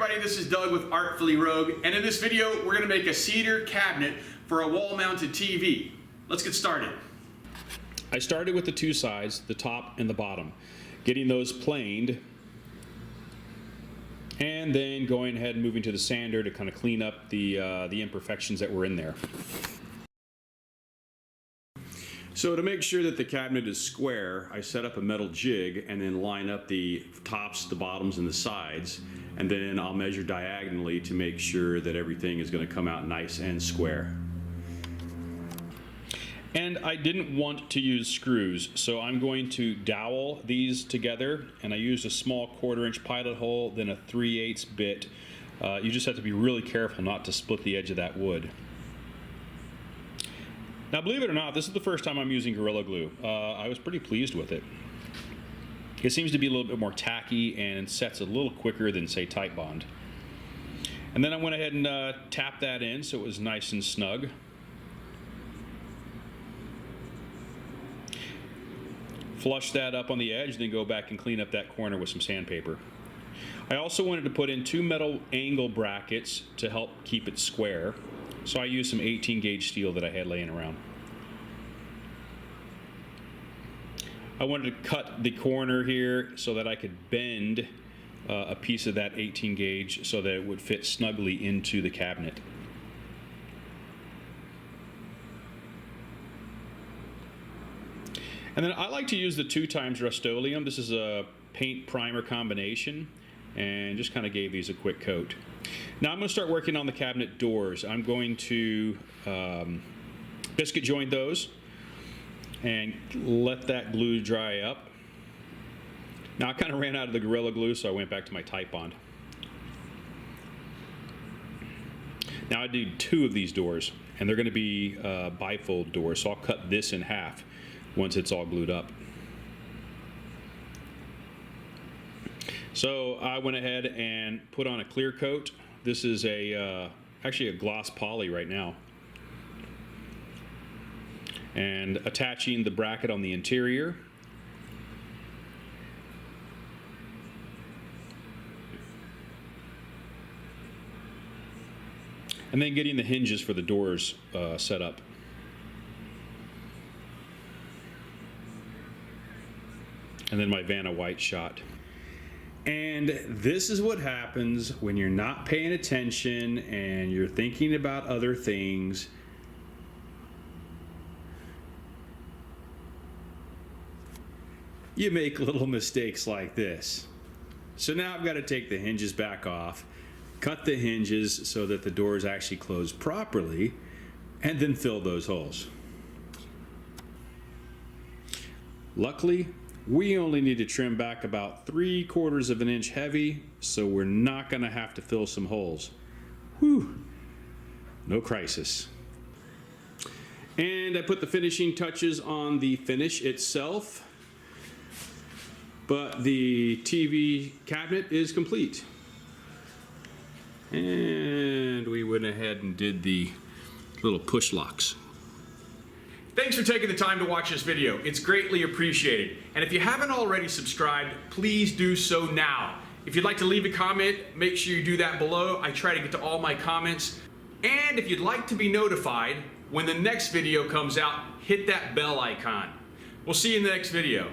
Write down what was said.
everybody, this is Doug with Artfully Rogue, and in this video we're going to make a cedar cabinet for a wall-mounted TV. Let's get started. I started with the two sides, the top and the bottom, getting those planed, and then going ahead and moving to the sander to kind of clean up the imperfections that were in there. So to make sure that the cabinet is square, I set up a metal jig and then line up the tops, the bottoms, and the sides, and then I'll measure diagonally to make sure that everything is going to come out nice and square. And I didn't want to use screws, so I'm going to dowel these together, and I used a small 1/4-inch pilot hole, then a 3/8 bit. You just have to be really careful not to split the edge of that wood. Now, believe it or not, this is the first time I'm using Gorilla Glue. I was pretty pleased with it. It seems to be a little bit more tacky and sets a little quicker than, say, Titebond. And then I went ahead and tapped that in so it was nice and snug. Flush that up on the edge, then go back and clean up that corner with some sandpaper. I also wanted to put in 2 metal angle brackets to help keep it square. So I used some 18-gauge steel that I had laying around. I wanted to cut the corner here so that I could bend a piece of that 18-gauge so that it would fit snugly into the cabinet. And then I like to use the 2x Rust-Oleum. This is a paint primer combination, and just kind of gave these a quick coat. Now I'm going to start working on the cabinet doors. I'm going to biscuit joint those and let that glue dry up. Now I kind of ran out of the Gorilla Glue, so I went back to my Titebond. Now I did 2 of these doors, and they're going to be bifold doors, so I'll cut this in half once it's all glued up. So I went ahead and put on a clear coat. This is actually a gloss poly right now. And attaching the bracket on the interior. And then getting the hinges for the doors set up. And then my Vanna White shot. And this is what happens when you're not paying attention and you're thinking about other things. You make little mistakes like this. So now I've got to take the hinges back off, cut the hinges so that the doors actually close properly, and then fill those holes. Luckily, we only need to trim back about 3/4 of an inch heavy, so we're not going to have to fill some holes. Whew, no crisis. And I put the finishing touches on the finish itself, but the TV cabinet is complete. And we went ahead and did the little push locks. Thanks for taking the time to watch this video. It's greatly appreciated. And if you haven't already subscribed, please do so now. If you'd like to leave a comment, make sure you do that below. I try to get to all my comments. And if you'd like to be notified when the next video comes out, hit that bell icon. We'll see you in the next video.